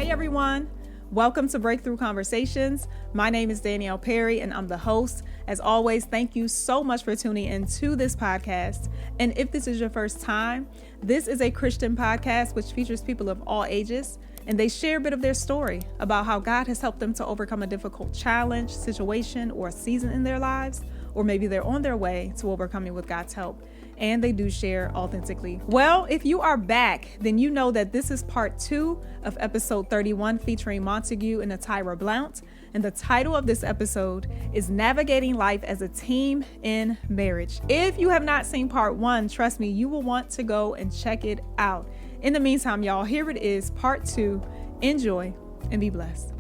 Hey everyone, welcome to Breakthrough Conversations. My name is Danielle Perry and I'm the host. As always, thank you so much for tuning into this podcast. And if this is your first time, this is a Christian podcast which features people of all ages, and they share a bit of their story about how God has helped them to overcome a difficult challenge, situation, or season in their lives, or maybe they're on their way to overcoming with God's help. And they do share authentically. Well, if you are back, then you know that this is part 2 of episode 31 featuring Montague and Tyra Blounts. And the title of this episode is Navigating Life as a Team in Marriage. If you have not seen part 1, trust me, you will want to go and check it out. In the meantime, y'all, here it is, part 2. Enjoy and be blessed.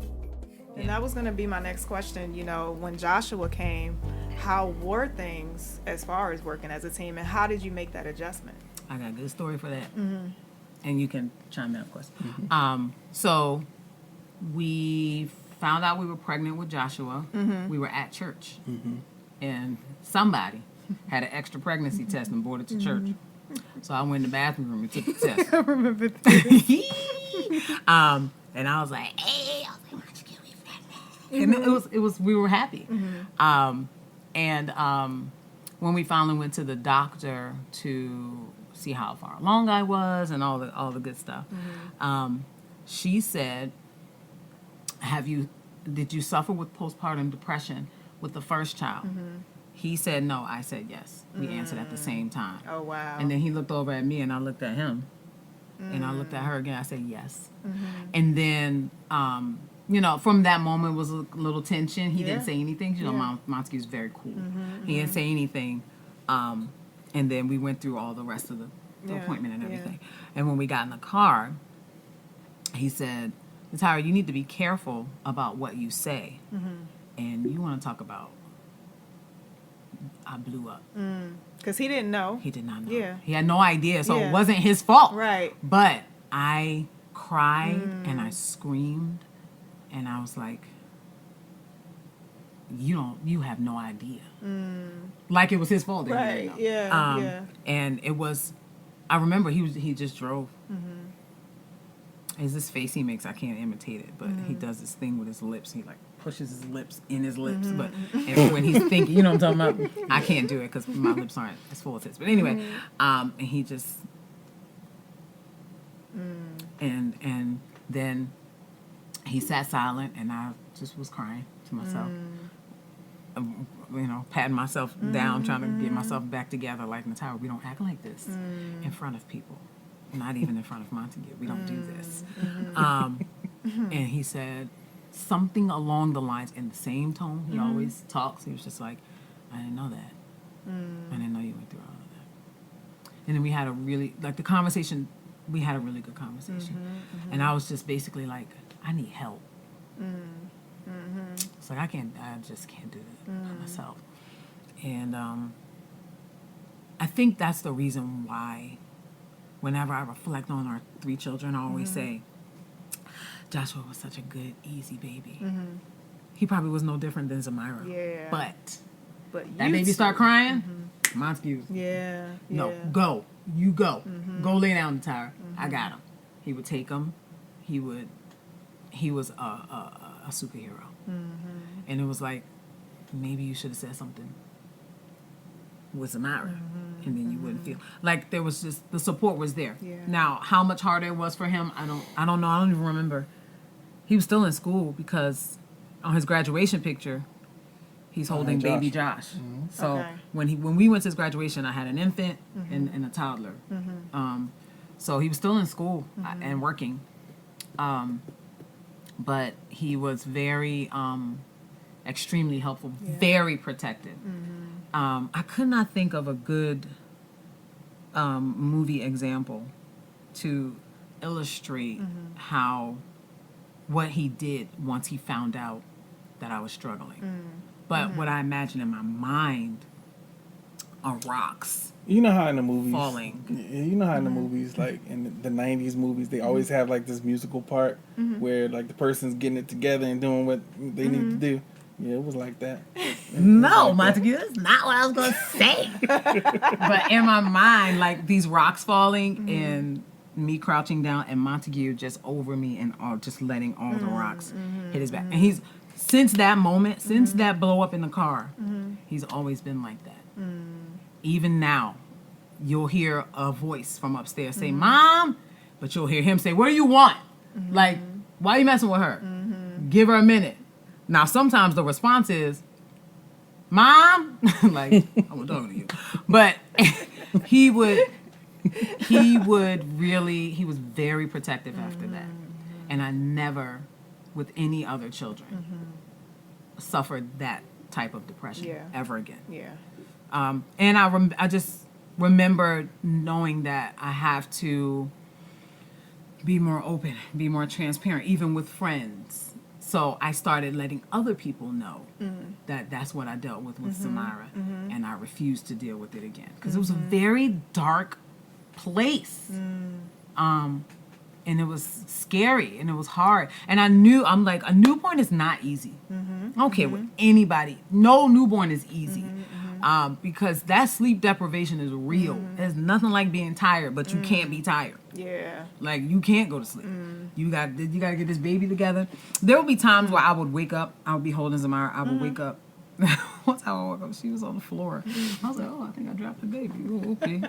And that was going to be my next question. You know, when Joshua came, how were things as far as working as a team, and how did you make that adjustment? I got a good story for that. Mm-hmm. And you can chime in, of course. Mm-hmm. So we found out we were pregnant with Joshua. Mm-hmm. We were at church. Mm-hmm. And somebody had an extra pregnancy test and brought it to church. So I went in the bathroom room and took the test. I remember this. And I was like, hey, and it was we were happy. Mm-hmm. When we finally went to the doctor to see how far along I was and all the good stuff, she said, did you suffer with postpartum depression with the first child? Mm-hmm. He said no. I said yes. We answered at the same time. Oh, wow. And then he looked over at me and I looked at him. And I looked at her again. I said yes. Mm-hmm. And then from that moment was a little tension. He didn't say anything. Montague's very cool. Mm-hmm, he didn't say anything. And then we went through all the rest of the appointment and everything. And when we got in the car, he said, Tyra, you need to be careful about what you say. Mm-hmm. And you want to talk about, I blew up. Because he didn't know. He did not know. Yeah. He had no idea, so it wasn't his fault. Right. But I cried and I screamed. And I was like, you have no idea. Like it was his fault. Right, yeah. And it was, I remember he just drove. It's this face he makes, I can't imitate it, but he does this thing with his lips. He like pushes his lips in his lips. But and when he's thinking, you know what I'm talking about? I can't do it because my lips aren't as full as his. But anyway, and he just, and then he sat silent, and I just was crying to myself. Patting myself down, trying to get myself back together. Like, Tyra, we don't act like this in front of people. Not even in front of Montague. We don't do this. And he said something along the lines, in the same tone he always talks. He was just like, I didn't know that. I didn't know you went through all of that. And then we had a really good conversation. And I was just basically like, I need help. It's like, I just can't do it by myself. And I think that's the reason why whenever I reflect on our 3 children, I always say, Joshua was such a good, easy baby. He probably was no different than Zamira. Yeah. But that baby start crying, Montague. Yeah. No, go. You go. Go lay down, Tyra. I got him. He would take him. He was a superhero. And it was like, maybe you should have said something with Zamira, and then you wouldn't feel like there was just, the support was there. Yeah. Now, how much harder it was for him, I don't know. I don't even remember. He was still in school because on his graduation picture, he's holding baby Josh. So when we went to his graduation, I had an infant and a toddler. So he was still in school and working. But he was very extremely helpful, very protective. I could not think of a good movie example to illustrate what he did once he found out that I was struggling. But what I imagine in my mind are rocks. You know how in the movies, falling. You know how in the movies, like in the 90s movies, they always have like this musical part where like the person's getting it together and doing what they need to do. Yeah, it was like that. No, Montague, that's not what I was going to say. But in my mind, like these rocks falling and me crouching down and Montague just over me and just letting all the rocks hit his back. And he's, since that moment, since that blow up in the car, he's always been like that. Even now, you'll hear a voice from upstairs say, Mom, but you'll hear him say, what do you want? Like, why are you messing with her? Give her a minute. Now, sometimes the response is, Mom, like, I'm talking to you. But he was very protective after that. And I never, with any other children, suffered that type of depression ever again. Yeah. And I just remember knowing that I have to be more open, be more transparent, even with friends. So I started letting other people know that that's what I dealt with Samira, and I refused to deal with it again because it was a very dark place, and it was scary and it was hard. And I knew, I'm like, a newborn is not easy. I don't care what anybody. No newborn is easy. Because that sleep deprivation is real. There's nothing like being tired, but you can't be tired. Yeah. Like, you can't go to sleep. You got to get this baby together. There would be times where I would wake up. I would be holding Zamira. I would wake up. One time I woke up, she was on the floor. I was like, oh, I think I dropped the baby. Oh, okay.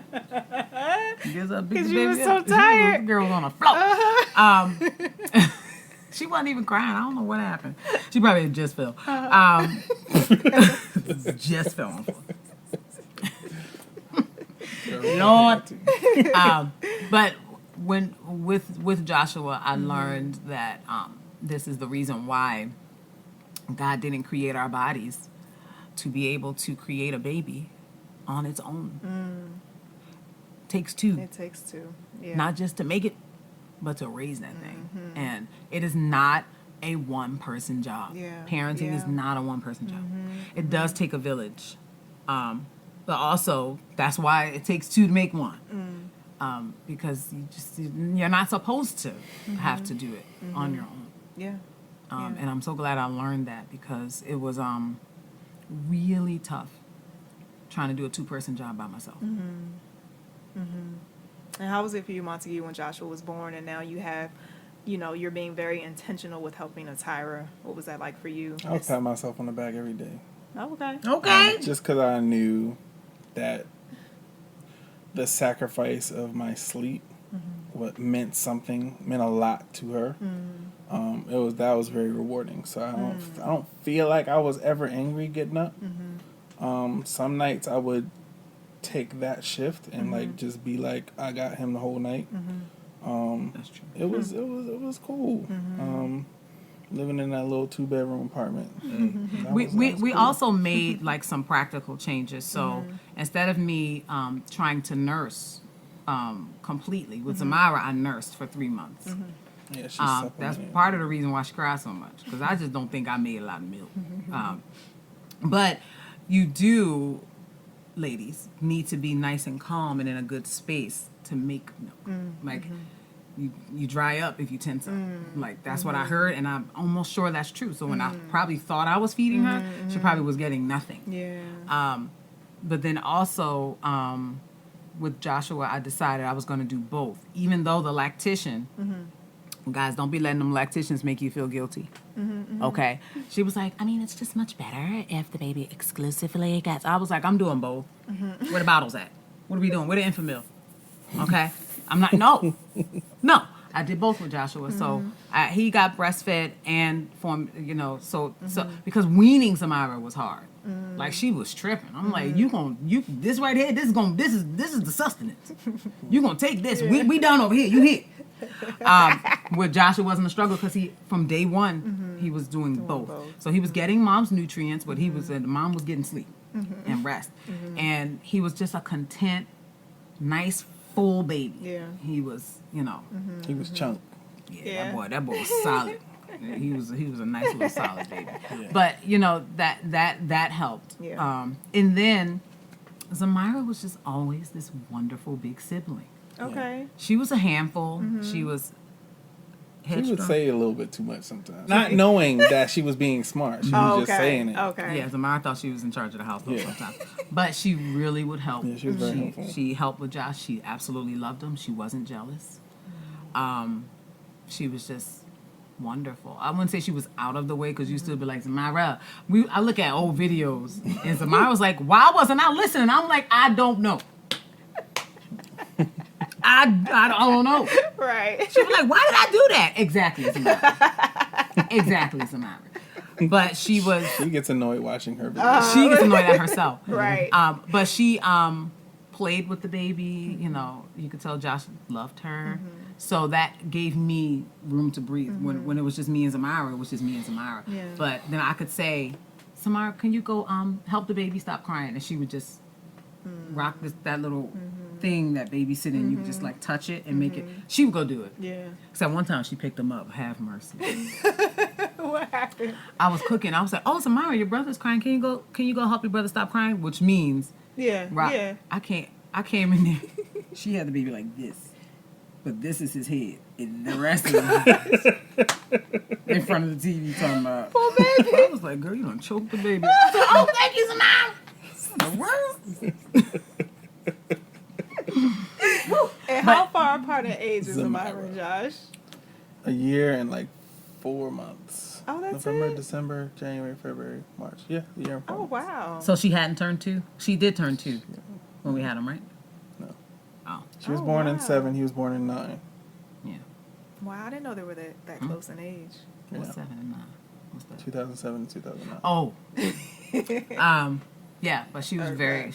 Guess I picked the baby you was up. so tired. The girl was on the floor. She wasn't even crying. I don't know what happened. She probably just fell. Just fell on the floor. Lord. But when with Joshua, I learned that this is the reason why God didn't create our bodies to be able to create a baby on its own. Takes two. It takes two. Yeah. Not just to make it, but to raise that thing. And it is not a one-person job. Yeah. Parenting is not a one-person job. It does take a village. But also, that's why it takes two to make one. Because you're not supposed to have to do it on your own. Yeah. And I'm so glad I learned that because it was really tough trying to do a two-person job by myself. And how was it for you, Montague, when Joshua was born, and now you have, you're being very intentional with helping Tyra? What was that like for you? I would pat myself on the back every day. Oh, okay. Okay. Just because I knew that the sacrifice of my sleep meant a lot to her. That was very rewarding. So I don't feel like I was ever angry getting up. Some nights I would take that shift and like just be like, I got him the whole night. That's true. It was cool. Living in that little 2-bedroom apartment. We also made like some practical changes. So instead of me trying to nurse completely with Zamira, I nursed for 3 months. Yeah, she's that's part of the reason why she cries so much, because I just don't think I made a lot of milk. But you do, ladies, need to be nice and calm and in a good space to make milk. Like, you dry up if you tense up. Like, that's what I heard, and I'm almost sure that's true. So when I probably thought I was feeding her, she probably was getting nothing. Yeah. But then also, with Joshua, I decided I was going to do both. Even though the lactation, guys, don't be letting them lactations make you feel guilty. Okay? She was like, I mean, it's just much better if the baby exclusively gets... I was like, I'm doing both. Where the bottles at? What are we doing? Where the infant milk? Okay? I'm not... No. I did both with Joshua. So he got breastfed and formed, so because weaning Samira was hard. Like, she was tripping. I'm like, this right here, this is the sustenance. You gonna take this. We done over here. You here. With Joshua wasn't a struggle because he, from day one, he was doing both. So he was getting mom's nutrients, but mom was getting sleep and rest. And he was just a content, nice, full baby. Yeah. He was, He was chunk. Yeah, that boy was solid. Yeah, he was a nice little solid baby. Yeah. But that helped. Yeah. And then Zamira was just always this wonderful big sibling. Okay. She was a handful. She was headstrong. She would say a little bit too much sometimes. Not knowing that she was being smart. She was just saying it. Okay. Yeah, Zamira thought she was in charge of the household sometimes. But she really would help. Yeah, she was very helpful. She helped with Josh. She absolutely loved him. She wasn't jealous. she was just wonderful. I wouldn't say she was out of the way because you still be like, Samara. I look at old videos and Samara was like, why wasn't I listening? I'm like, I don't know. I don't know. Right. She was like, why did I do that? Exactly, Samara. Exactly, Samara. But she gets annoyed watching her videos. She gets annoyed at herself. Right. But she played with the baby. You know, you could tell Josh loved her. So that gave me room to breathe. When it was just me and Samara, it was just me and Samara. Yeah. But then I could say, Samara, can you go help the baby stop crying? And she would just rock that little thing that baby sit in. You could just like touch it and make it. She would go do it. Yeah. Except one time she picked him up. Have mercy. What happened? I was cooking. I was like, "Oh, Samara, your brother's crying. Can you go help your brother stop crying?" Which means, rock. Yeah. I came in there. She had the baby like this, but this is his head, and the rest of his head in front of the TV talking about. Poor baby. I was like, "Girl, you done choked the baby." I said, "Oh, thank you, Samara." The world. And how far apart in age is Samara and Josh? A year and like 4 months. Oh, that's November, it? December, January, February, March. Yeah, a year and 4 Oh, months. wow. So she hadn't turned 2. She did turn 2 when we had him, right? No. Oh, She was Oh, born wow. in 7. He was born in 9. yeah. Wow, I didn't know they were that close in age. What's Yeah. 7 and 9? What's that? 2007 and 2009. Oh. Yeah, but she was Okay.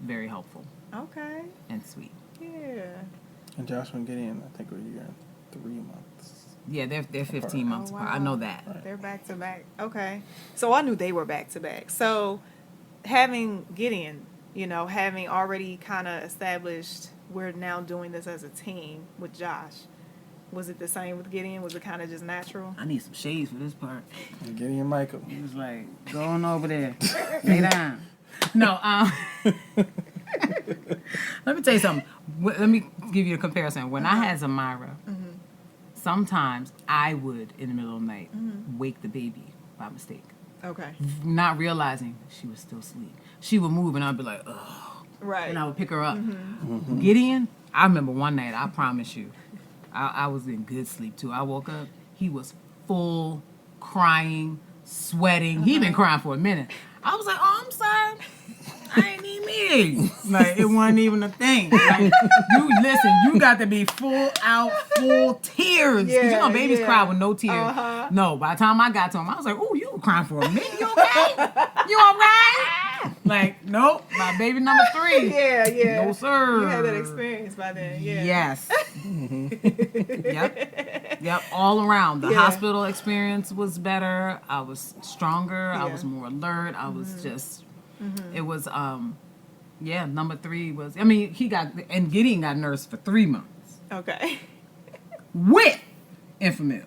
very helpful Okay. and sweet. Yeah. And Joshua and Gideon, I think, were a year and 3 months. Yeah, they're 15 months Oh, apart. wow. I know that. Right. They're back to back. Okay. So I knew they were back to back. So having Gideon, having already kind of established we're now doing this as a team with Josh, was it the same with Gideon? Was it kind of just natural? I need some shades for this part. And Gideon Michael. He was like, go on over there. Lay down. No, let me tell you something. Let me give you a comparison. When I had Zamira, sometimes I would, in the middle of the night, wake the baby by mistake. Okay. Not realizing she was still asleep. She would move and I'd be like, ugh. Right. And I would pick her up. Gideon, I remember one night, I promise you, I was in good sleep too. I woke up, he was full, crying, sweating. He'd been crying for a minute. I was like, oh, I'm sorry. I ain't even me. Like, it wasn't even a thing. Like, you got to be full tears. Because babies cry with no tears. No, by the time I got to him, I was like, oh, you were crying for a minute. You okay? You all right? Like, nope, my baby number 3. Yeah. No, sir. You had that experience by then. Yeah. Yes. Yep. All around. The hospital experience was better. I was stronger. I was more alert. I was just... It was, number 3 was... I mean, Gideon got nursed for 3 months. Okay. With Infamil.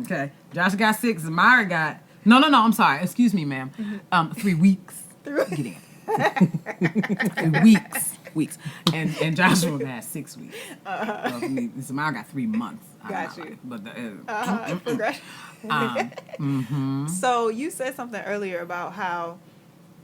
Okay. Josh got 6. Zamira got... No, I'm sorry. Excuse me, ma'am. 3 weeks. Gideon. 3 weeks. And Joshua had 6 weeks. Zamira got 3 months. Got you. But So you said something earlier about how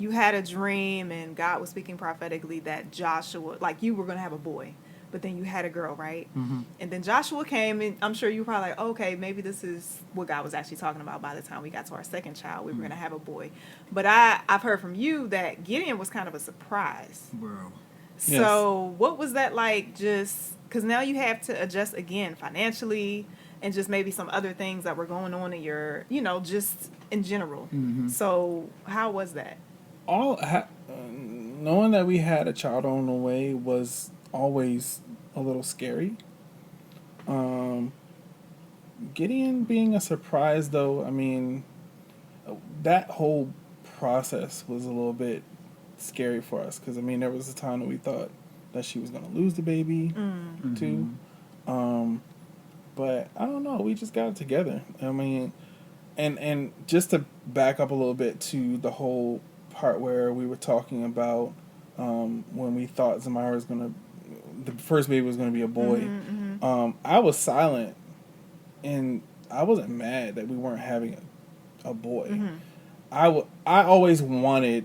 you had a dream and God was speaking prophetically that Joshua, like you were going to have a boy, but then you had a girl, right? And then Joshua came and I'm sure you were probably like, okay, maybe this is what God was actually talking about by the time we got to our second child. We were going to have a boy. But I've heard from you that Gideon was kind of a surprise. Bro. So what was that like, just because now you have to adjust again financially and just maybe some other things that were going on in your, just in general. So how was that? Knowing that we had a child on the way was always a little scary. Gideon being a surprise, though, I mean, that whole process was a little bit scary for us because, I mean, there was a time that we thought that she was going to lose the baby, too. But I don't know. We just got it together. I mean, and just to back up a little bit to the whole part where we were talking about when we thought Zamira was the first baby was going to be a boy. I was silent, and I wasn't mad that we weren't having a boy. I always wanted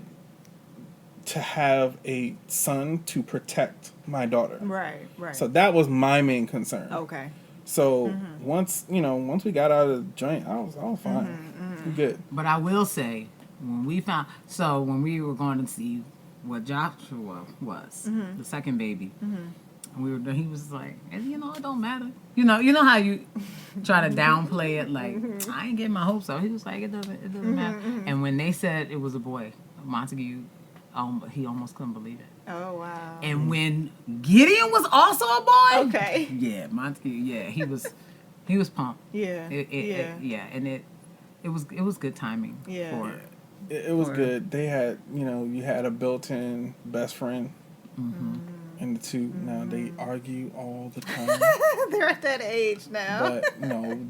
to have a son to protect my daughter. Right. Right. So that was my main concern. Okay. So once we got out of the joint, I was fine. We good. But I will say, when we were going to see what Joshua was, the second baby, and he was like, and it don't matter. You know how you try to downplay it, like I ain't getting my hopes up. He was like, it doesn't matter. And when they said it was a boy, Montague, he almost couldn't believe it. Oh wow. And when Gideon was also a boy, Okay. yeah, Montague, he was pumped. Yeah. And it was good timing. Yeah. For it. It was good. They had, you had a built-in best friend. And the two, now they argue all the time. They're at that age now. But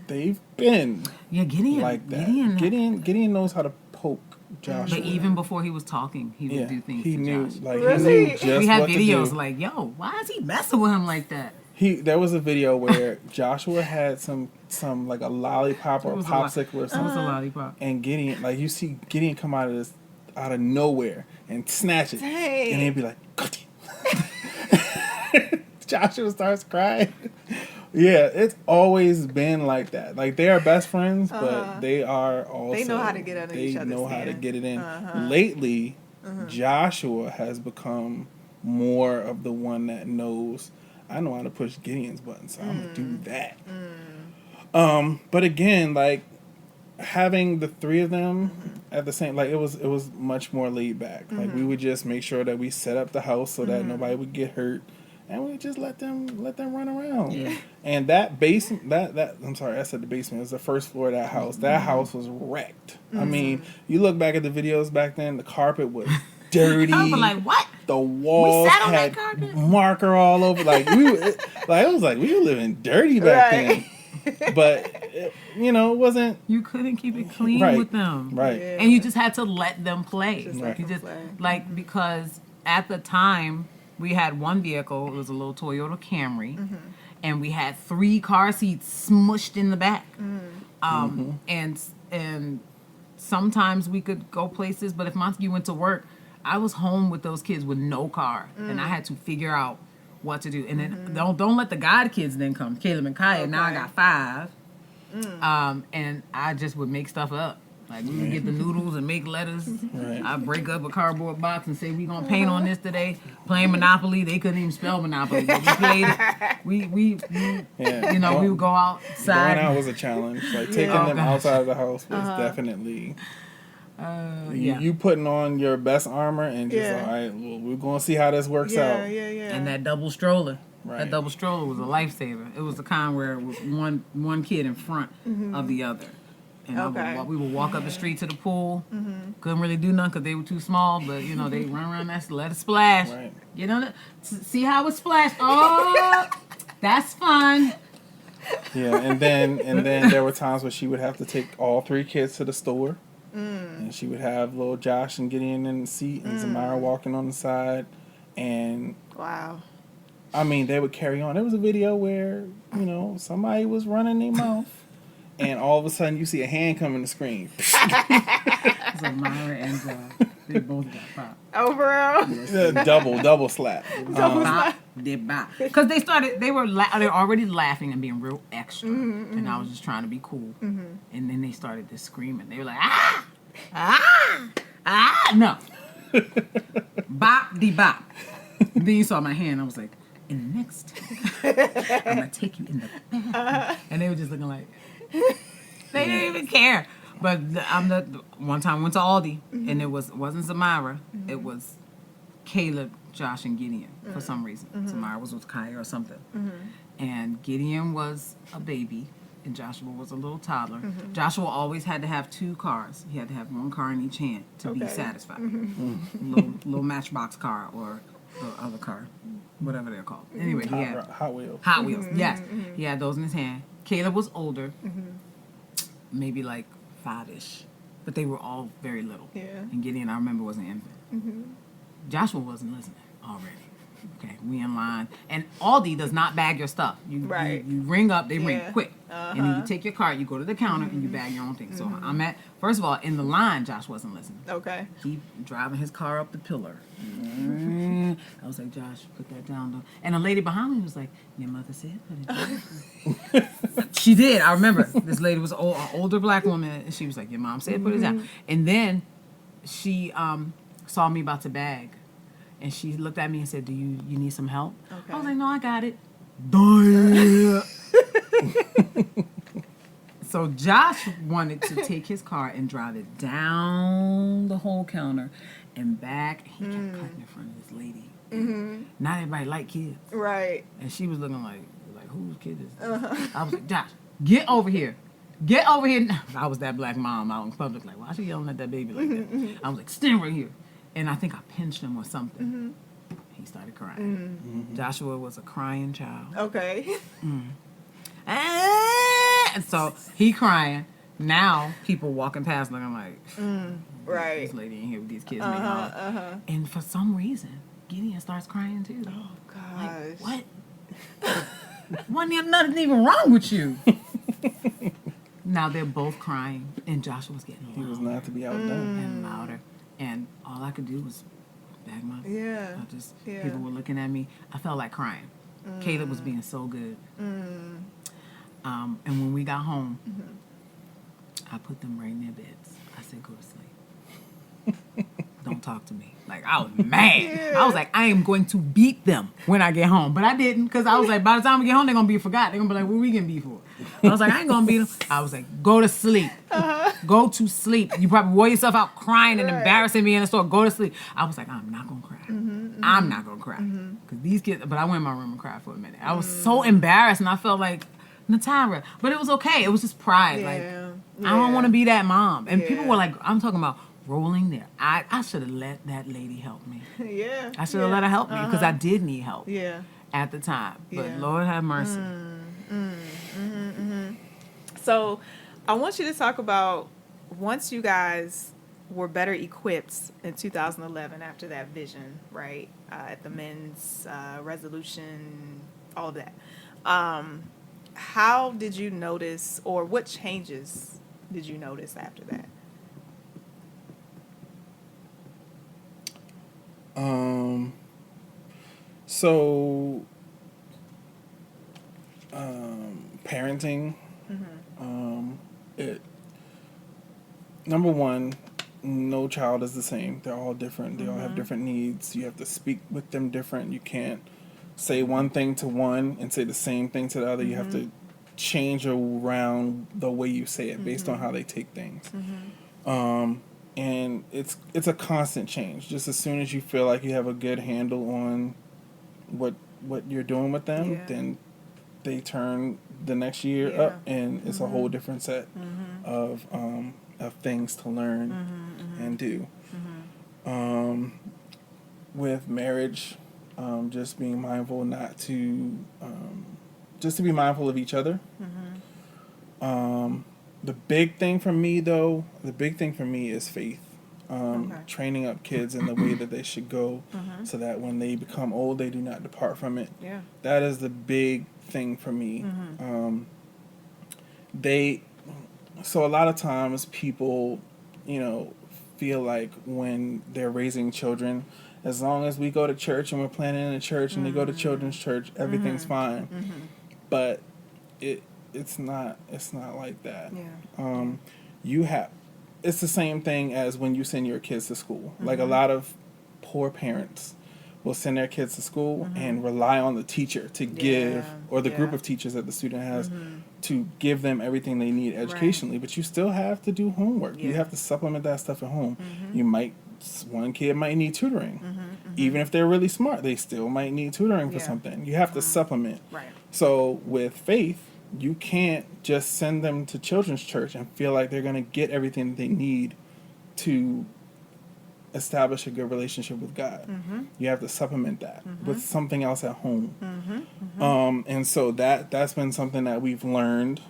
they've been Gideon like that. Gideon knows how to poke Joshua. But even before he was talking, he would do things. He to knew, Josh. like Really? he knew just we had what videos to do. like, yo, why is he messing with him like that? There was a video where Joshua had some like a lollipop or a popsicle or It something, was a lollipop. and Gideon, like you see Gideon come out of nowhere and snatch it, Dang. and he'd be like, "Cut it." Joshua starts crying. Yeah, it's always been like that. Like they are best friends, but they are also They know how to get under each other's They know how to skin. get it in. Lately, Joshua has become more of the one that knows. I know how to push Gideon's button, so I'm gonna do that. But again, like having the three of them at the same, like it was much more laid back. Like we would just make sure that we set up the house so that nobody would get hurt, and we just let them run around. Yeah. And that basement, that I'm sorry, I said the basement. It was the first floor of that house. That house was wrecked. I mean, you look back at the videos back then, the carpet was dirty. I was like, what? The walls sat on that had carpet? marker all over. Like it was like we were living dirty back then. But it wasn't You couldn't keep it clean right. with them. Right. Yeah. And you just had to let them play. let You them just play. because at the time we had one vehicle, it was a little Toyota Camry, and we had 3 car seats smushed in the back. And sometimes we could go places, but if Montague went to work, I was home with those kids with no car, and I had to figure out what to do. And then don't let the God kids then come, Caleb and Kaya. Now I got 5, and I just would make stuff up. Like we would get the noodles and make letters. Right. I'd break up a cardboard box and say we gonna paint on this today. Playing Monopoly, they couldn't even spell Monopoly, but we played it. We we would go outside. Going out was a challenge. Like taking them outside of the house was definitely. You putting on your best armor and just all right. Well, we're gonna see how this works out. Yeah. And that double stroller. Right. That double stroller was a lifesaver. It was the kind where it was one kid in front of the other. And we would walk up the street to the pool. Couldn't really do nothing because they were too small, but they run around that, let it splash. Right. See how it splashed. Oh, that's fun. Yeah, and then there were times where she would have to take all 3 kids to the store, and she would have little Josh and Gideon in the seat and Samara walking on the side, and Wow. I mean they would carry on. There was a video where somebody was running their mouth, and all of a sudden you see a hand come in the screen. So Myra and they both got popped. Oh, bro. double slap. Because they were already laughing and being real extra, and I was just trying to be cool. And then they started this screaming. They were like, no, bop de bop. Then you saw my hand. I was like, and next, I'm gonna take you in the back. And they were just looking like they didn't even care. But one time I went to Aldi, and it wasn't Samira. It was Caleb, Josh, and Gideon for some reason. Samira was with Kaya or something. And Gideon was a baby, and Joshua was a little toddler. Joshua always had to have 2 cars. He had to have 1 car in each hand to be satisfied. Little Matchbox car or the other car, whatever they're called. Anyway, he had Hot Wheels. Hot Wheels. Yes, he had those in his hand. Caleb was older, maybe like 5-ish, but they were all very little. Yeah. And Gideon, I remember, was an infant. Joshua wasn't listening already. Okay, we in line. And Aldi does not bag your stuff. You ring up, they ring quick. And then you take your card, you go to the counter, and you bag your own thing. So I'm first of all, in the line, Josh wasn't listening. Okay. He driving his car up the pillar. I was like, Josh, put that down, though. And a lady behind me was like, your mother said put it down. She did. I remember. This lady was an older black woman, and she was like, your mom said put it down. And then she saw me about to bag. And she looked at me and said, do you need some help? Okay. I was like, no, I got it. So Josh wanted to take his car and drive it down the whole counter and back. He kept cutting in front of this lady. Not everybody like kids. Right. And she was looking like whose kid is this? I was like, Josh, get over here. Get over here. I was that black mom out in public, like, why is she yelling at that baby like that? I was like, stand right here. And I think I pinched him or something. He started crying. Joshua was a crying child. Okay. And so he crying. Now people walking past looking like, right. This lady in here with these kids making all. And for some reason, Gideon starts crying too. Oh gosh. Like, what? Nothing even wrong with you. Now they're both crying, and Joshua's getting louder. He was not to be outdone. And louder. And all I could do was bag my... People were looking at me. I felt like crying. Caleb was being so good. And when we got home, I put them right in their beds. I said, go to sleep. Don't talk to me. Like, I was mad. Yeah. I was like, I am going to beat them when I get home. But I didn't, because I was like, by the time we get home, they're going to be forgot. They're going to be like, what we getting beat for? I was like, I ain't going to beat them. I was like, go to sleep. Go to sleep. You probably wore yourself out crying and embarrassing me in the store. Go to sleep. I was like, I'm not going to cry. I'm not going to cry. Because these kids, but I went in my room and cried for a minute. I was so embarrassed, and I felt like, Natara. But it was okay. It was just pride. I don't want to be that mom. And people were like, I'm talking about rolling there. I should have let that lady help me. I should have let her help me, because I did need help at the time. But Lord have mercy. So I want you to talk about, once you guys were better equipped in 2011 after that vision, right? At the men's resolution, all of that. How did you notice, or what changes did you notice after that? Parenting, number one, no child is the same. They're all different. They all have different needs. You have to speak with them different. You can't say one thing to one and say the same thing to the other. You have to change around the way you say it based on how they take things. And it's a constant change. Just as soon as you feel like you have a good handle on what you're doing with them, then they turn the next year up, and it's a whole different set of things to learn and do. With marriage, just being mindful not to, just to be mindful of each other. The big thing for me, though, is faith. Training up kids in the way that they should go, so that when they become old, they do not depart from it. That is the big thing for me. So a lot of times people, feel like when they're raising children, as long as we go to church and we're planning in a church and they go to children's church, everything's fine. But it's not like that. It's the same thing as when you send your kids to school. Like, a lot of poor parents will send their kids to school and rely on the teacher to give, or the group of teachers that the student has, to give them everything they need educationally. But you still have to do homework. You have to supplement that stuff at home. One kid might need tutoring. Even if they're really smart, they still might need tutoring for something. You have to supplement. So with faith, you can't just send them to children's church and feel like they're going to get everything they need to establish a good relationship with God. You have to supplement that with something else at home. And so that's been something that we've learned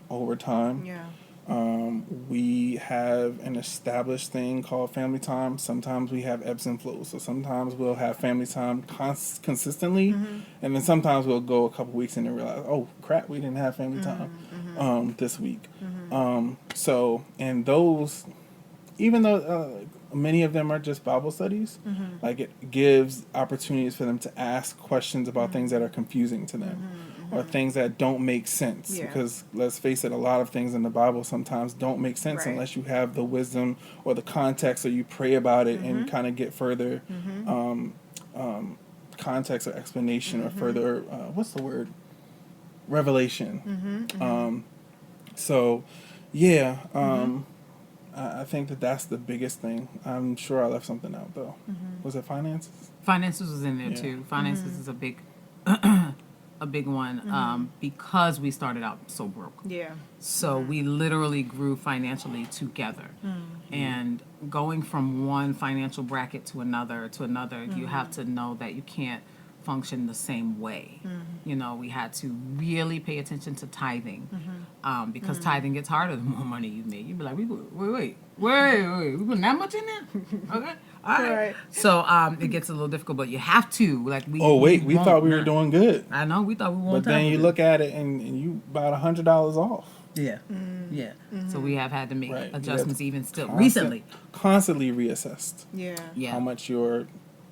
over time. We have an established thing called family time. Sometimes we have ebbs and flows. So sometimes we'll have family time consistently, and then sometimes we'll go a couple weeks and then realize, oh crap, we didn't have family time this week. So, and those, even though many of them are just Bible studies, like it gives opportunities for them to ask questions about things that are confusing to them. Or things that don't make sense. Yeah. Because let's face it, a lot of things in the Bible sometimes don't make sense Right. unless you have the wisdom or the context, or you pray about it and kind of get further context or explanation or further, what's the word? Revelation. So, yeah, I think that's the biggest thing. I'm sure I left something out, though. Was it finances? Finances was in there Yeah. too. Finances is a big a big one because we started out so broke. Yeah. So we literally grew financially together. And going from one financial bracket to another, you have to know that you can't function the same way. You know, we had to really pay attention to tithing because tithing gets harder the more money you make. You'd be like, wait, we putting that much in there? Okay. All right. Right. So it gets a little difficult, but you have to. Like we We won't thought we were not. doing good. I know, we thought we won't. But then you look at it and you about $100 off. Yeah. Yeah. So we have had to make Right. adjustments You have even still recently. Constantly reassessed Yeah. Yeah. how much you're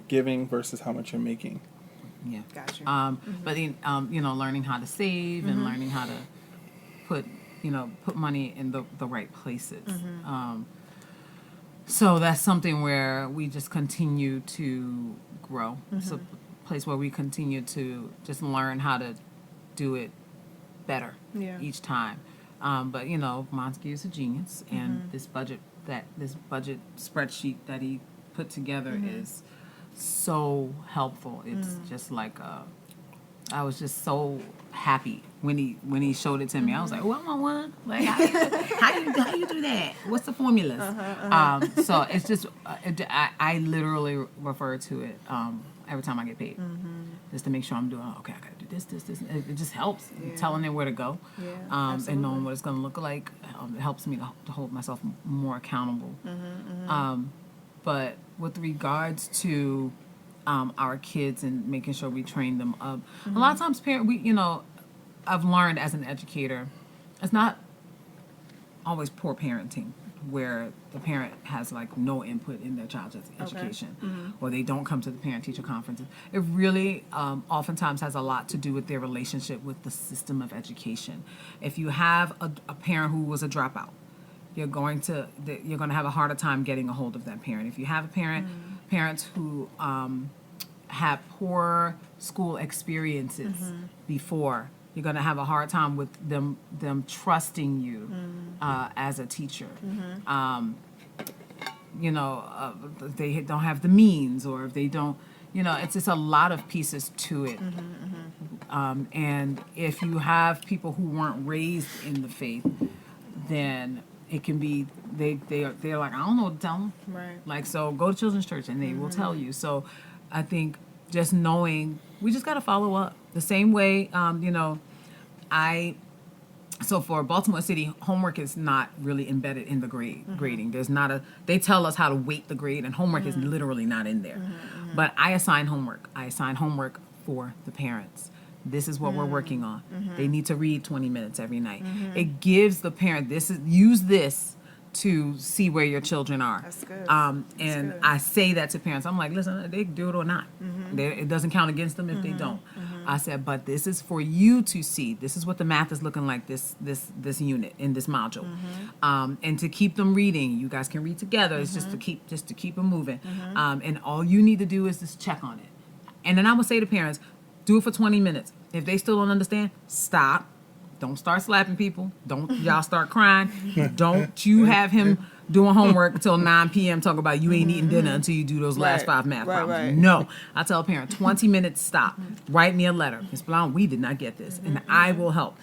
giving versus how much you're making. Yeah. Gotcha. But then, you know, learning how to save and learning how to put money in the right places. So that's something where we just continue to grow. It's a place where we continue to just learn how to do it better each time. But you know, Montague is a genius, and this budget spreadsheet that he put together is so helpful. It's just like I was just so happy when he showed it to me. I was like, "Oh, I want one." Like, how you do that? What's the formulas? So it's just I literally refer to it every time I get paid, just to make sure I'm doing. Okay, I gotta do this. It just helps telling it where to go, and knowing what it's gonna look like. It helps me to hold myself more accountable. But with regards to our kids and making sure we train them up, a lot of times I've learned as an educator, it's not always poor parenting where the parent has like no input in their child's education, or they don't come to the parent-teacher conferences. It really oftentimes has a lot to do with their relationship with the system of education. If you have a parent who was a dropout, you're going to have a harder time getting a hold of that parent. If you have parents who have poor school experiences before, you're going to have a hard time with them trusting you as a teacher. If they don't have the means, or if they don't, it's just a lot of pieces to it. And if you have people who weren't raised in the faith, then it can be they're like, I don't know what to tell them. Right. Like, so go to children's church and they will tell you. So I think just knowing, we just got to follow up the same way. So for Baltimore City, homework is not really embedded in the grading. There's not they tell us how to weight the grade, and homework is literally not in there. But I assign homework. I assign homework for the parents. This is what we're working on. They need to read 20 minutes every night. It gives the parent, use this to see where your children are. That's good. And I say that to parents. I'm like, listen, they can do it or not. It doesn't count against them if they don't. I said, but this is for you to see. This is what the math is looking like this unit in this module. And to keep them reading. You guys can read together. It's just to keep them moving. And all you need to do is just check on it. And then I would say to parents, do it for 20 minutes. If they still don't understand, stop. Don't start slapping people. Don't y'all start crying. Don't you have him doing homework until 9 p.m. talk about you ain't eating dinner until you do those last 5 math problems. Right. No. I tell a parent, 20 minutes, stop. Write me a letter. Ms. Blount, we did not get this. And I will help.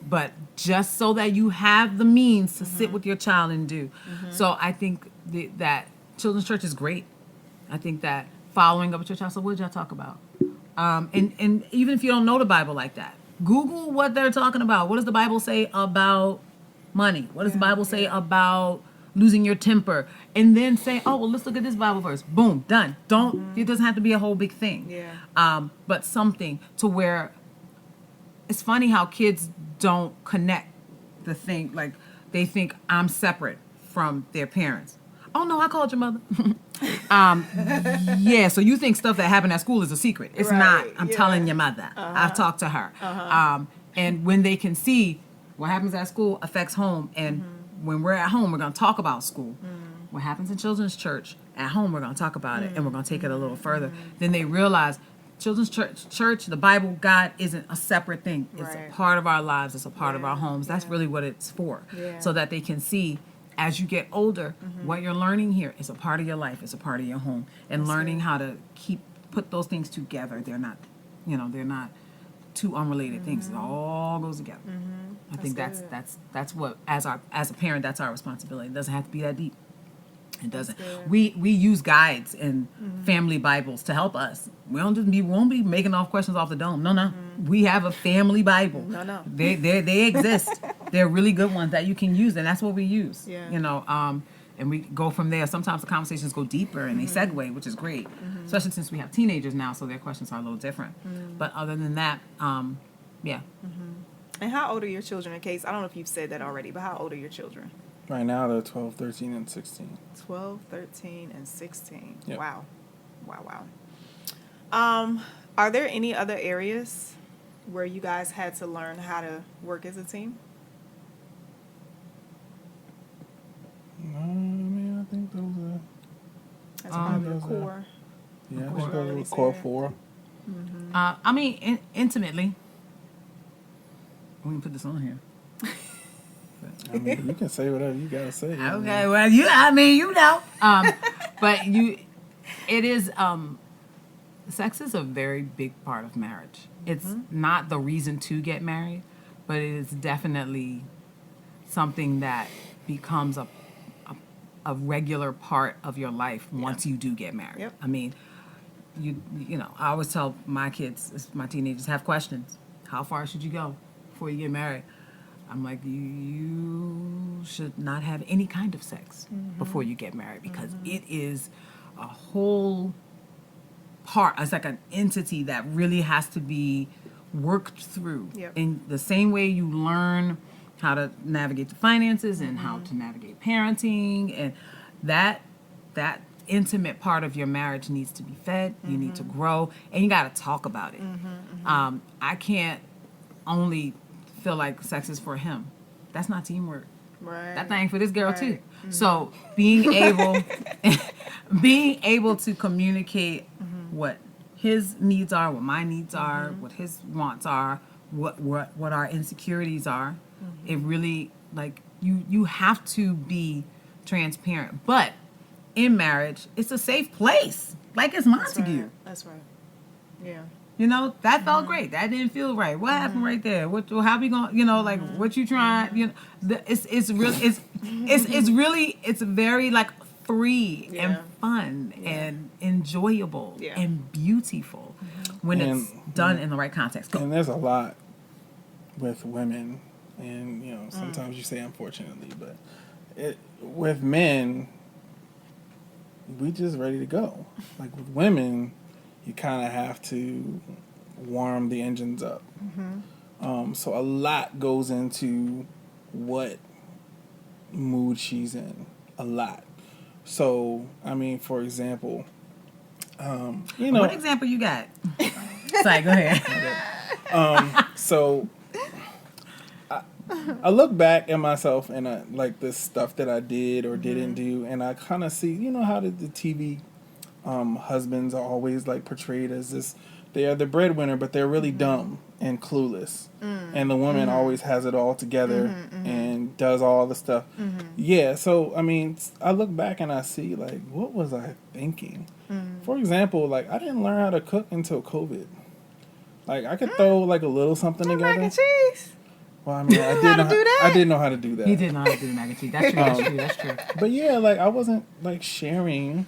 But just so that you have the means to sit with your child and do. So I think that children's church is great. I think that following up with your child, so what did y'all talk about? And even if you don't know the Bible like that, Google what they're talking about. What does the Bible say about money? What does the Bible say about losing your temper? And then say, oh, well, let's look at this Bible verse. Boom, done. It doesn't have to be a whole big thing. Yeah. But something to where it's funny how kids don't connect the thing. Like, they think I'm separate from their parents. Oh, no, I called your mother. Yeah, so you think stuff that happened at school is a secret. It's not. I'm telling your mother. I've talked to her. And when they can see what happens at school affects home, and when we're at home, we're going to talk about school. What happens in children's church, at home, we're going to talk about it, and we're going to take it a little further. Then they realize children's church, the Bible, God isn't a separate thing. It's a part of our lives. It's a part of our homes. That's really what it's for, so that they can see as you get older, what you're learning here is a part of your life. It's a part of your home, and learning how to put those things together. They're not, they're not two unrelated things. It all goes together. I think that's what, as a parent, that's our responsibility. It doesn't have to be that deep. It doesn't. We use guides and family Bibles to help us. We won't be making off questions off the dome. No. We have a family Bible. No. They exist. They're really good ones that you can use, and that's what we use. Yeah. And we go from there. Sometimes the conversations go deeper and they segue, which is great, especially since we have teenagers now, so their questions are a little different. But other than that, yeah. And how old are your children? In case, I don't know if you've said that already, but how old are your children? Right now, they're 12, 13, and 16. 12, 13, and 16. Yep. Wow. Are there any other areas where you guys had to learn how to work as a team? I mean, I think those are... That's probably the those are- core. Yeah, Core those are already the core said. 4. I mean, intimately. We can put this on here. I mean, you can say whatever you gotta say. Okay, well, but it is, sex is a very big part of marriage. It's not the reason to get married, but it is definitely something that becomes a regular part of your life once you do get married. Yep. I mean, I always tell my kids, my teenagers have questions. How far should you go before you get married? I'm like, you should not have any kind of sex before you get married, because it is a whole part. It's like an entity that really has to be worked through. Yep. In the same way you learn how to navigate the finances and how to navigate parenting, and that intimate part of your marriage needs to be fed. You need to grow, and you got to talk about it. I can't only feel like sex is for him. That's not teamwork. Right. That thing for this girl too. So being able to communicate what his needs are, what my needs are, what his wants are, what our insecurities are. It really, like, you have to be transparent. But in marriage, it's a safe place. Like, it's Montague. That's right. Yeah. That felt great. That didn't feel right. What happened right there? How we going? Like, what you trying? It's very like free and fun and enjoyable and beautiful when it's done in the right context. Go. And there's a lot with women, and sometimes you say unfortunately, but with men, we just ready to go. Like with women, you kind of have to warm the engines up. So a lot goes into what mood she's in. A lot. So, I mean, for example, What example you got? Sorry, go ahead. So I look back at myself and like this stuff that I did or didn't do, and I kind of see, how the TV husbands are always like portrayed as this, they are the breadwinner, but they're really dumb and clueless. And the woman always has it all together and does all the stuff. Yeah, so, I mean, I look back and I see, like, what was I thinking? For example, like, I didn't learn how to cook until COVID. Like, I could throw, like, a little something together. Mac and cheese. Well, I mean, I did know how to do that. He did know how to do mac and cheese. That's true. But yeah, like, I wasn't, like, sharing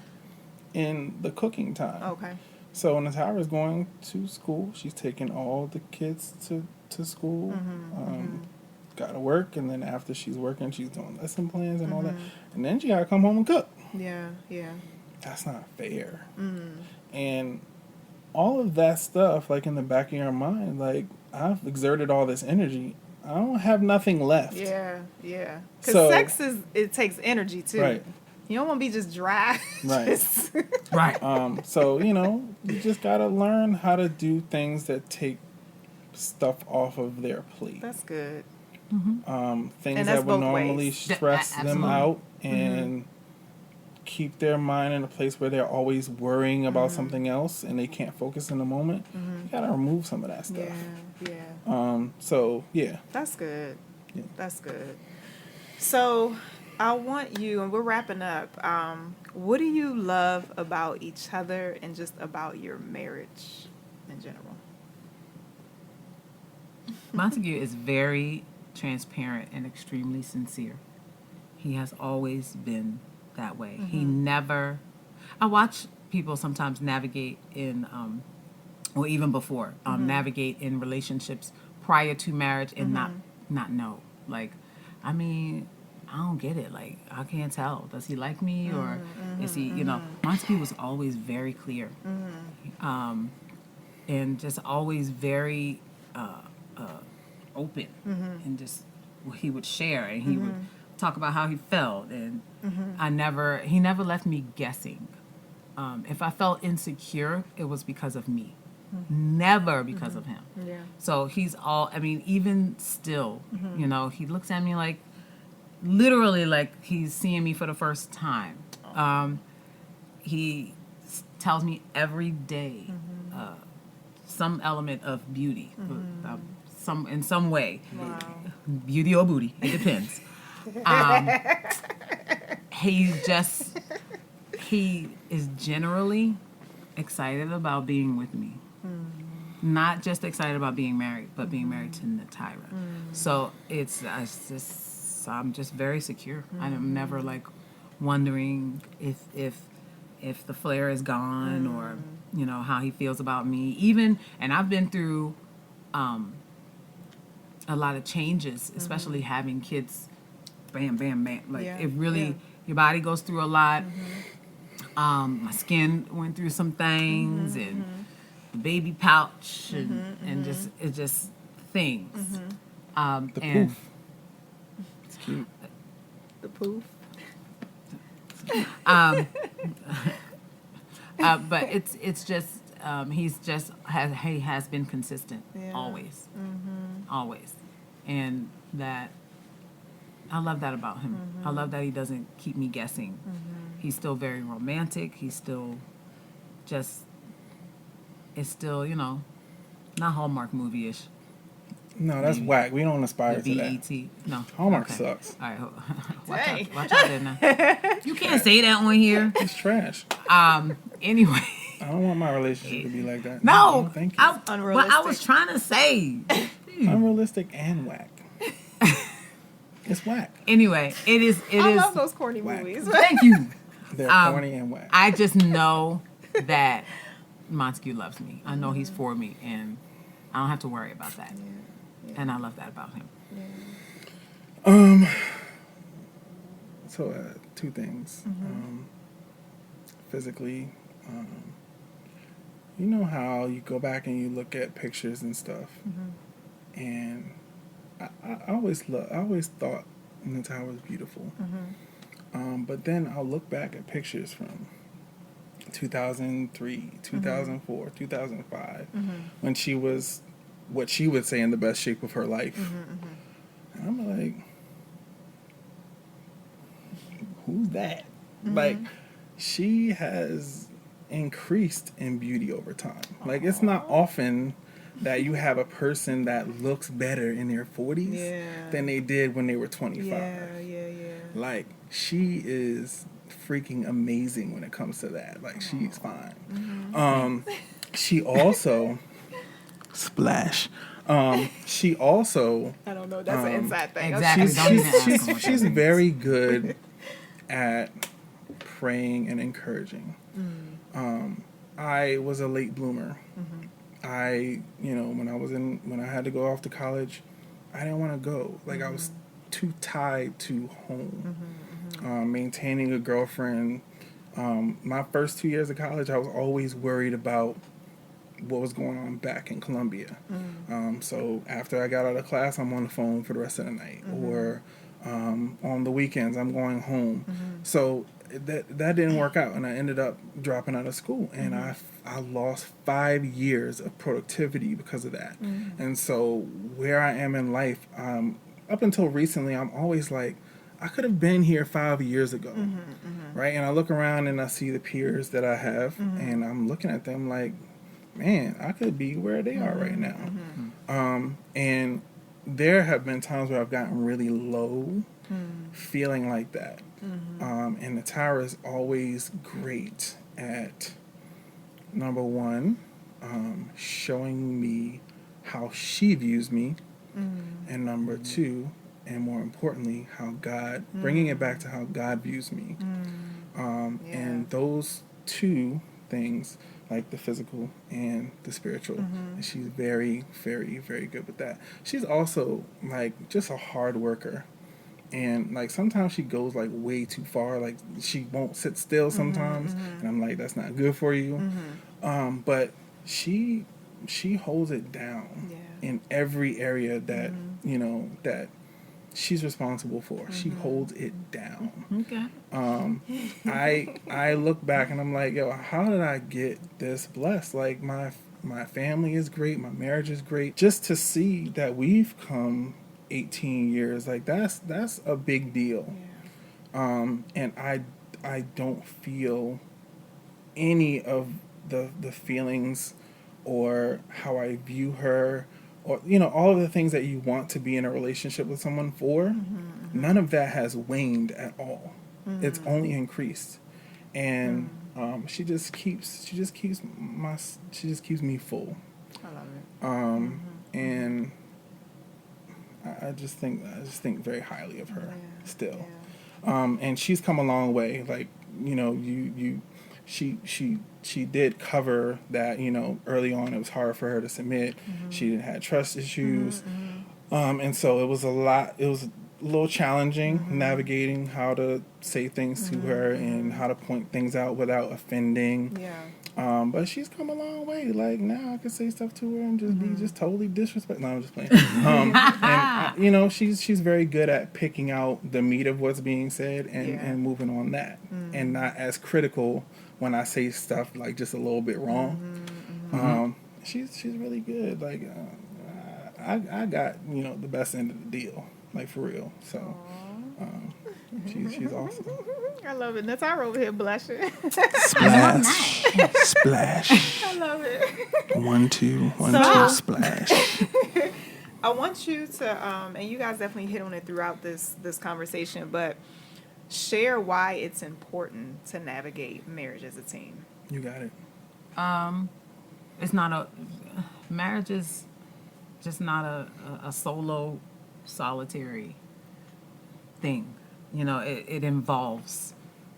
in the cooking time. Okay. So when Natara's going to school, she's taking all the kids to school. gotta work, and then after she's working, she's doing lesson plans and all that, and then she gotta come home and cook. Yeah. That's not fair. And all of that stuff, like in the back of your mind, like I've exerted all this energy, I don't have nothing left. Yeah. Because So- sex it takes energy too. Right. You don't want to be just dry. Right. Just- Right. So, you just gotta learn how to do things that take stuff off of their plate. That's good. Things And that's that would both normally ways. stress them Absolutely. out and keep their mind in a place where they're always worrying about something else and they can't focus in the moment. You gotta remove some of that stuff. Yeah. So yeah. That's good. Yeah. That's good. So I want you, and we're wrapping up. What do you love about each other and just about your marriage in general? Montague is very transparent and extremely sincere. He has always been that way. He never... I watch people sometimes navigate in, or even before, navigate in relationships prior to marriage and not know. Like, I mean, I don't get it. Like, I can't tell. Does he like me or is he, Montague was always very clear. And just always very open. And just, he would share and he would talk about how he felt. And he never left me guessing. If I felt insecure, it was because of me. Never because of him. Yeah. So even still, he looks at me like, literally like he's seeing me for the first time. He tells me every day some element of beauty, in some way. Wow. Beauty or booty, it depends. He is generally excited about being with me. Not just excited about being married, but being married to Natyra. So I'm just very secure. I'm never like wondering if the flare is gone or how he feels about me. And I've been through a lot of changes, especially having kids. Bam, bam, bam. Like it really, your body goes through a lot. My skin went through some things and the baby pouch and just things. The And poof. It's cute. The poof. But it's just he has been consistent always, always, and that I love that about him. I love that he doesn't keep me guessing. He's still very romantic. He's still it's still not Hallmark movie-ish. No, that's whack. We don't aspire The to that. BET. No. Hallmark Okay. sucks. All right. Dang. Watch out there now. You can't say that on here. It's trash. Anyway. I don't want my relationship to be like that. No. Thank you. What I was trying to say. Unrealistic and whack. It's whack. Anyway, it is. I love those corny whack. movies. Thank you. They're corny and whack. I just know that Montague loves me. I know he's for me, and I don't have to worry about that. And I love that about him. So, two things. Physically, you know how you go back and you look at pictures and stuff, and I always thought Natyra was beautiful. But then I'll look back at pictures from 2003, 2004, 2005, when she was what she would say in the best shape of her life. And I'm like, who's that? Like, she has increased in beauty over time. Like, it's not often that you have a person that looks better in their 40s than they did when they were 25. Yeah. Like, she is freaking amazing when it comes to that. Like, she's fine. She also splash. She also I don't know. That's an inside thing. Exactly. Don't even ask him what she's that means. very good at praying and encouraging. I was a late bloomer. When I had to go off to college, I didn't want to go. Like, I was too tied to home. Maintaining a girlfriend. My first 2 years of college, I was always worried about what was going on back in Columbia. So after I got out of class, I'm on the phone for the rest of the night. Or on the weekends, I'm going home. So that didn't work out, and I ended up dropping out of school. And I lost 5 years of productivity because of that. And so where I am in life, up until recently, I'm always like, I could have been here 5 years ago, right? And I look around and I see the peers that I have, and I'm looking at them like, man, I could be where they are right now. And there have been times where I've gotten really low, feeling like that. And the Tyra is always great at, number one, showing me how she views me, and number two, and more importantly, how God, bringing it back to how God views me. And those two things, like the physical and the spiritual, and she's very, very, very good with that. She's also like just a hard worker, and like sometimes she goes like way too far. Like she won't sit still sometimes, and I'm like, that's not good for you. But she holds it down in every area that you know that she's responsible for. She holds it down. Okay. I look back and I'm like, yo, how did I get this blessed? Like my family is great, my marriage is great. Just to see that we've come 18 years, like that's a big deal. And I don't feel any of the feelings or how I view her, or all of the things that you want to be in a relationship with someone for. None of that has waned at all. It's only increased. And she just keeps me full. I love it. And I just think very highly of her still. And she's come a long way. Like, she did cover that, early on it was hard for her to submit. She had trust issues. And so it was a little challenging navigating how to say things to her and how to point things out without offending. But she's come a long way. Like now I can say stuff to her and just be just totally disrespectful. No, I'm just playing. And she's very good at picking out the meat of what's being said and moving on that, and not as critical when I say stuff like just a little bit wrong. She's really good. Like I got the best end of the deal, like for real. So she's awesome. I love it. Natara over here blushing. Splash, splash. I love it. 1, 2, 1, 2, splash. I want you to, and you guys definitely hit on it throughout this conversation, but share why it's important to navigate marriage as a team. You got it. It's not marriage is just not a solo, solitary thing. It involves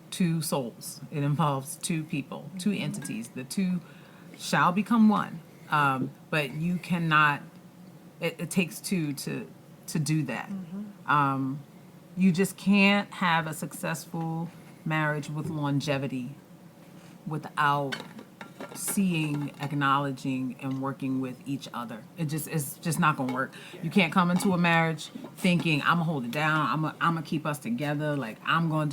two souls. It involves two people, two entities. The two shall become one. But you cannot, it takes two to do that. You just can't have a successful marriage with longevity without seeing, acknowledging, and working with each other. It's just not gonna work. You can't come into a marriage thinking I'm gonna hold it down. I'm gonna keep us together. Like I'm gonna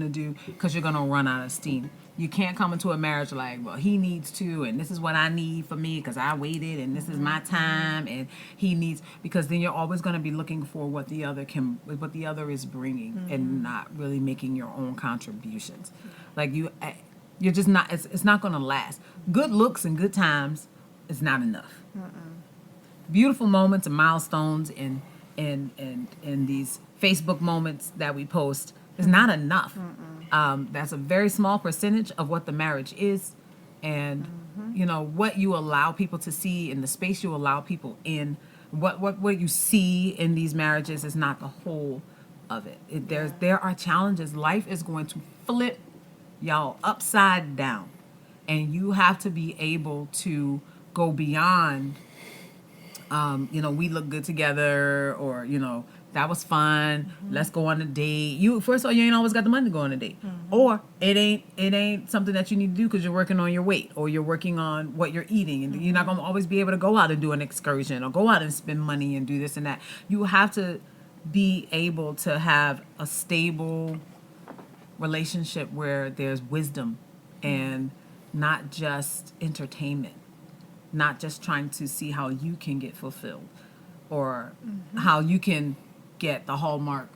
do, because you're gonna run out of steam. You can't come into a marriage like, well, he needs to, and this is what I need for me because I waited, and this is my time, and he needs, because then you're always gonna be looking for what the other is bringing, and not really making your own contributions. Like you're just not. It's not going to last. Good looks and good times is not enough. Beautiful moments and milestones and these Facebook moments that we post is not enough. That's a very small percentage of what the marriage is, and what you allow people to see in the space you allow people in. What you see in these marriages is not the whole of it. There are challenges. Life is going to flip y'all upside down, and you have to be able to go beyond We look good together, or, that was fun. Let's go on a date. First of all, you ain't always got the money to go on a date. Or it ain't something that you need to do because you're working on your weight, or you're working on what you're eating, and you're not going to always be able to go out and do an excursion or go out and spend money and do this and that. You have to be able to have a stable relationship where there's wisdom and not just entertainment, not just trying to see how you can get fulfilled, or how you can get the Hallmark,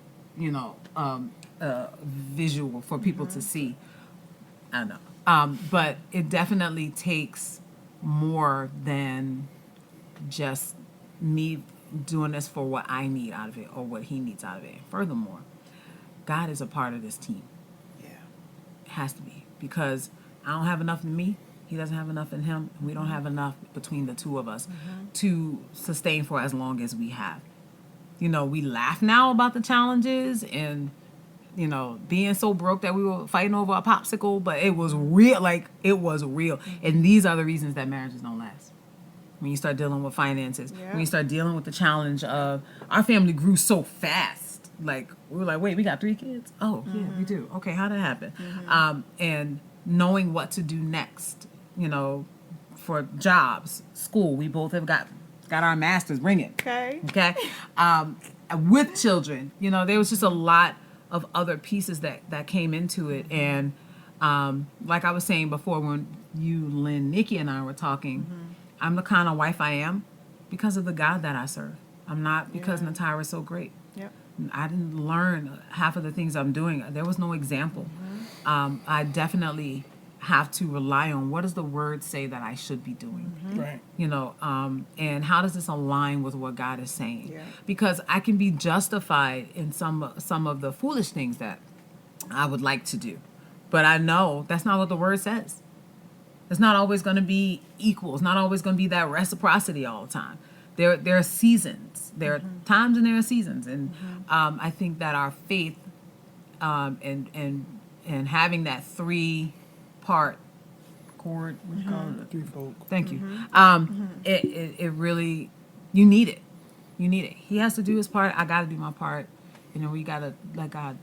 visual for people to see. I don't know. But it definitely takes more than just me doing this for what I need out of it or what he needs out of it. Furthermore, God is a part of this team. Yeah. It has to be, because I don't have enough in me. He doesn't have enough in him. And we don't have enough between the two of us to sustain for as long as we have. We laugh now about the challenges and, being so broke that we were fighting over a popsicle, but it was real. It was real. And these are the reasons that marriages don't last. When you start dealing with finances, when you start dealing with the challenge of our family grew so fast. We were like, wait, we got 3 kids? Oh, yeah, we do. Okay, how'd that happen? And knowing what to do next, for jobs, school. We both have got our masters. Bring it. Okay. With children, there was just a lot of other pieces that came into it. And like I was saying before, when you, Lynn, Nikki, and I were talking, I'm the kind of wife I am because of the God that I serve. I'm not because Natara's so great. Yep. I didn't learn half of the things I'm doing. There was no example. I definitely have to rely on what does the word say that I should be doing. Right. And how does this align with what God is saying? Yeah. Because I can be justified in some of the foolish things that I would like to do. But I know that's not what the word says. It's not always going to be equal. It's not always going to be that reciprocity all the time. There are seasons. There are times and there are seasons. And I think that our faith and having that 3-part chord, what do you call it? Threefold. Thank you. It really, you need it. You need it. He has to do his part. I got to do my part. We got to let God,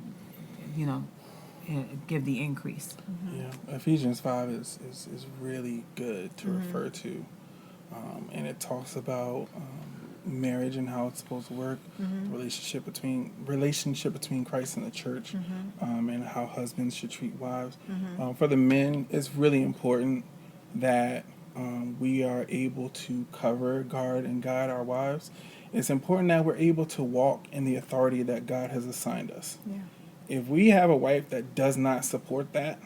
give the increase. Yeah, Ephesians 5 is really good to refer to, and it talks about marriage and how it's supposed to work, relationship between Christ and the church, and how husbands should treat wives. For the men, it's really important that we are able to cover, guard, and guide our wives. It's important that we're able to walk in the authority that God has assigned us. Yeah. If we have a wife that does not support that,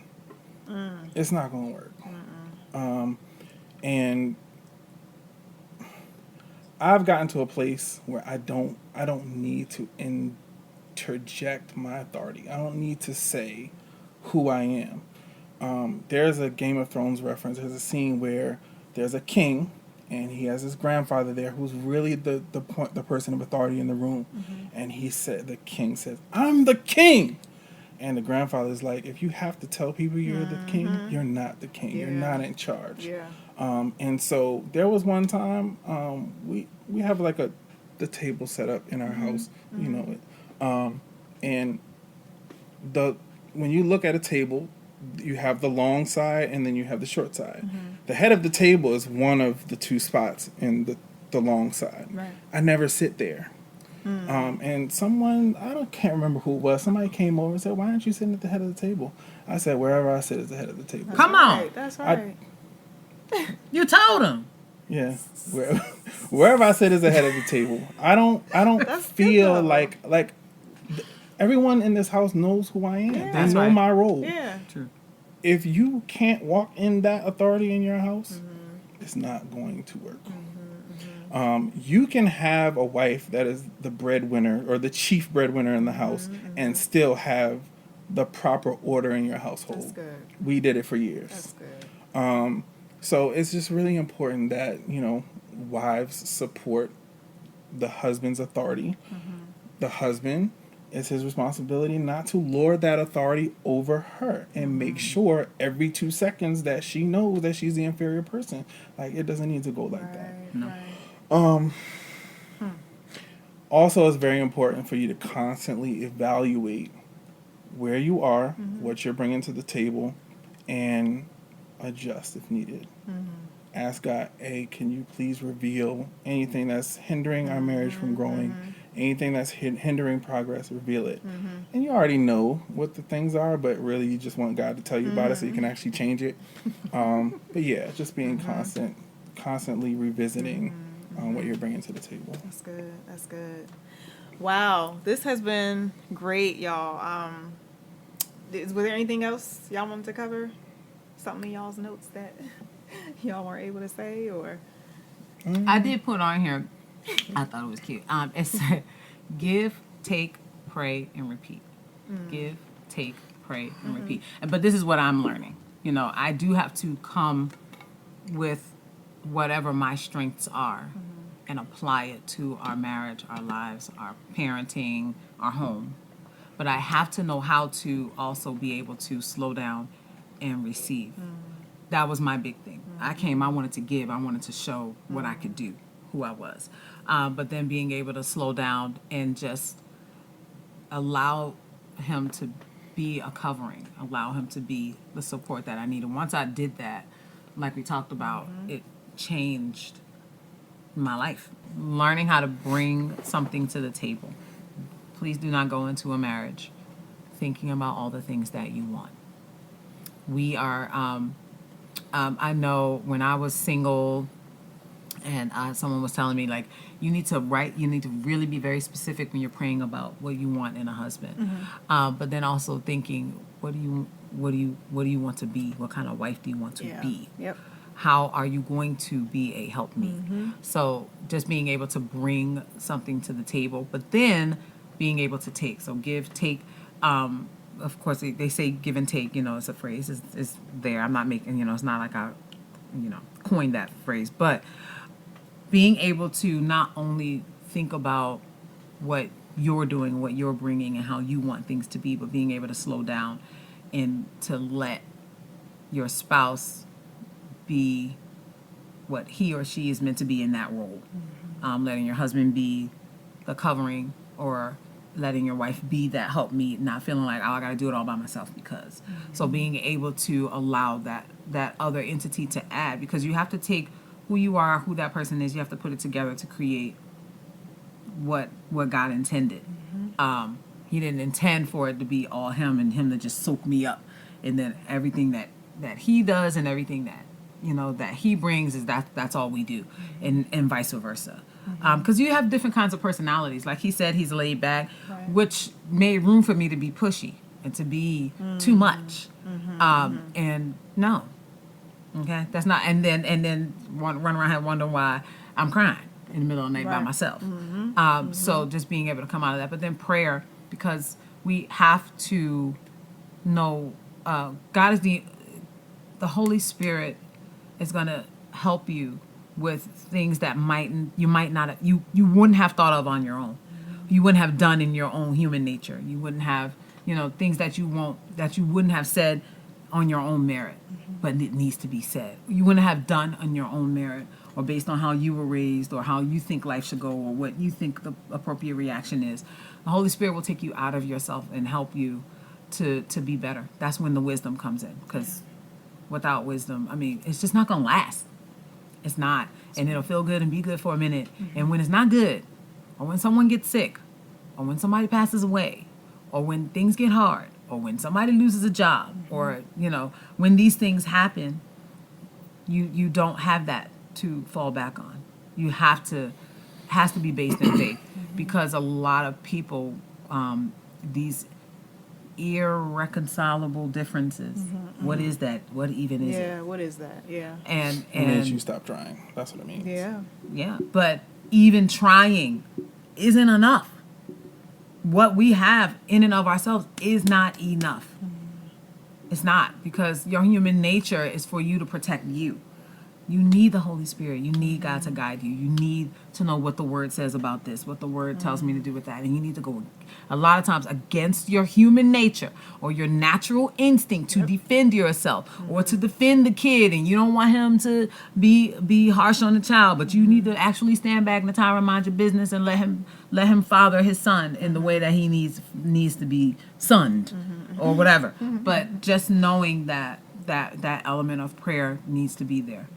it's not going to work. And I've gotten to a place where I don't need to interject my authority. I don't need to say who I am. There's a Game of Thrones reference. There's a scene where there's a king, and he has his grandfather there, who's really the person of authority in the room. And the king says, "I'm the king." And the grandfather's like, if you have to tell people you're the king, you're not the king. You're not in charge. Yeah. And so there was one time we have the table set up in our house, and when you look at a table, you have the long side and then you have the short side. The head of the table is one of the 2 spots in the long side. Right. I never sit there. And someone, can't remember who it was, somebody came over and said, "Why aren't you sitting at the head of the table?" I said, "Wherever I sit is the head of the table." Come on. That's right. You told him. Yeah. Wherever I sit is the head of the table. I don't feel like everyone in this house knows who I am. Yeah. They know my role. Yeah. True. If you can't walk in that authority in your house, it's not going to work. You can have a wife that is the breadwinner or the chief breadwinner in the house and still have the proper order in your household. That's good. We did it for years. That's good. So it's just really important that, wives support the husband's authority. The husband, it's his responsibility not to lord that authority over her and make sure every 2 seconds that she knows that she's the inferior person. It doesn't need to go like that. No. Right. Also, it's very important for you to constantly evaluate where you are, what you're bringing to the table, and adjust if needed. Ask God, hey, can you please reveal anything that's hindering our marriage from growing, anything that's hindering progress, reveal it. And you already know what the things are, but really you just want God to tell you about it so you can actually change it. But yeah, just being constantly revisiting what you're bringing to the table. That's good. That's good. Wow, this has been great, y'all. Was there anything else y'all wanted to cover? Something in y'all's notes that y'all weren't able to say, or? I did put on here, I thought it was cute. It said, give, take, pray, and repeat. Give, take, pray, and repeat. But this is what I'm learning. You know, I do have to come with whatever my strengths are and apply it to our marriage, our lives, our parenting, our home. But I have to know how to also be able to slow down and receive. That was my big thing. I wanted to give, I wanted to show what I could do, who I was. But then being able to slow down and just allow him to be a covering, allow him to be the support that I need. And once I did that, like we talked about, it changed my life. Learning how to bring something to the table. Please do not go into a marriage thinking about all the things that you want. We are, I know when I was single and someone was telling me, like, you need to really be very specific when you're praying about what you want in a husband. But then also thinking, what do you want to be? What kind of wife do you want to be? Yep. How are you going to be a helpmeet? So just being able to bring something to the table, but then being able to take. So give, take. Of course, they say give and take. You know, it's a phrase. It's there. I'm not making. You know, it's not like I, coined that phrase. But being able to not only think about what you're doing, what you're bringing, and how you want things to be, but being able to slow down and to let your spouse be what he or she is meant to be in that role. Letting your husband be the covering, or letting your wife be that help me, not feeling like, oh, I got to do it all by myself because. So being able to allow that other entity to add, because you have to take who you are, who that person is, you have to put it together to create what God intended. He didn't intend for it to be all him and him to just soak me up, and then everything that he does and everything that that he brings is that's all we do, and vice versa. Because you have different kinds of personalities. Like he said, he's laid back, which made room for me to be pushy and to be too much. And no, okay, that's not. And then run around and wonder why I'm crying in the middle of the night by myself. So just being able to come out of that, but then prayer, because we have to know God is the Holy Spirit is going to help you with things that you might not you wouldn't have thought of on your own. You wouldn't have done in your own human nature. You wouldn't have things that you wouldn't have said on your own merit, but it needs to be said. You wouldn't have done on your own merit, or based on how you were raised, or how you think life should go, or what you think the appropriate reaction is. The Holy Spirit will take you out of yourself and help you to be better. That's when the wisdom comes in, because without wisdom, I mean, it's just not going to last. It's not. And it'll feel good and be good for a minute. And when it's not good, or when someone gets sick, or when somebody passes away, or when things get hard, or when somebody loses a job, or, when these things happen, you don't have that to fall back on. You have to, has to be based in faith, because a lot of people, these irreconcilable differences. What is that? What even is it? Yeah, what is that? Yeah. And It means you stop trying. That's what it means. Yeah. Yeah, but even trying isn't enough. What we have in and of ourselves is not enough. It's not, because your human nature is for you to protect you. You need the Holy Spirit. You need God to guide you. You need to know what the Word says about this, what the Word tells me to do with that. And you need to go a lot of times against your human nature or your natural instinct to defend yourself or to defend the kid. And you don't want him to be harsh on the child, but you need to actually stand back in the time and mind your business and let him father his son in the way that he needs to be sunned or whatever. But just knowing that element of prayer needs to be there.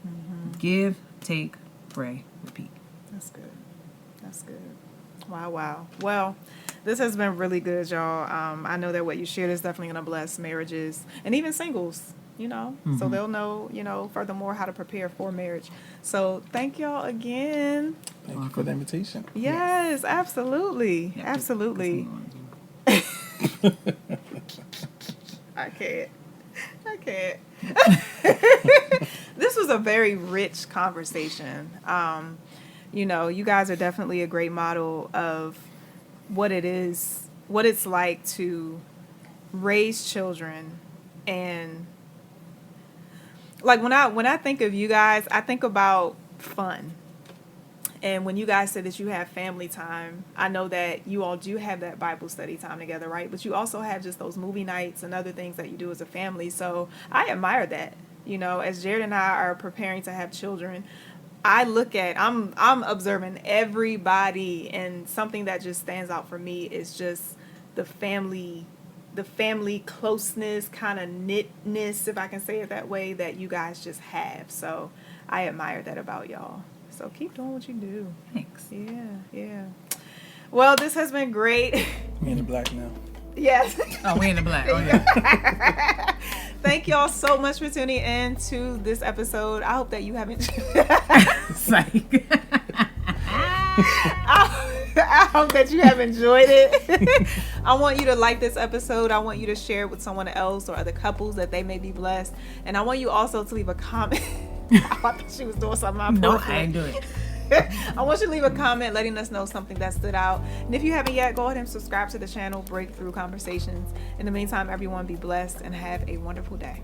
Give, take, pray, repeat. That's good. That's good. Wow. Well, this has been really good, y'all. I know that what you shared is definitely going to bless marriages and even singles, so they'll know, furthermore, how to prepare for marriage. So thank y'all again. Thank you for the invitation. Yes, absolutely. Yeah, Absolutely. I can't. This was a very rich conversation. You guys are definitely a great model of what it's like to raise children. And like when I think of you guys, I think about fun. And when you guys say that you have family time, I know that you all do have that Bible study time together, right? But you also have just those movie nights and other things that you do as a family. So I admire that. As Jared and I are preparing to have children, I'm observing everybody, and something that just stands out for me is just the family closeness, kind of knitness, if I can say it that way, that you guys just have. So I admire that about y'all. So keep doing what you do. Thanks. Yeah. Well, this has been great. We in the black now. Yes. Oh, we in the black. Oh, yeah. Thank y'all so much for tuning in to this episode. I hope that you haven't. Psych. I hope that you have enjoyed it. I want you to like this episode. I want you to share it with someone else or other couples that they may be blessed. And I want you also to leave a comment. I thought she was doing something. No, I ain't doing it. I want you to leave a comment letting us know something that stood out. And if you haven't yet, go ahead and subscribe to the channel, Breakthrough Conversations. In the meantime, everyone be blessed and have a wonderful day.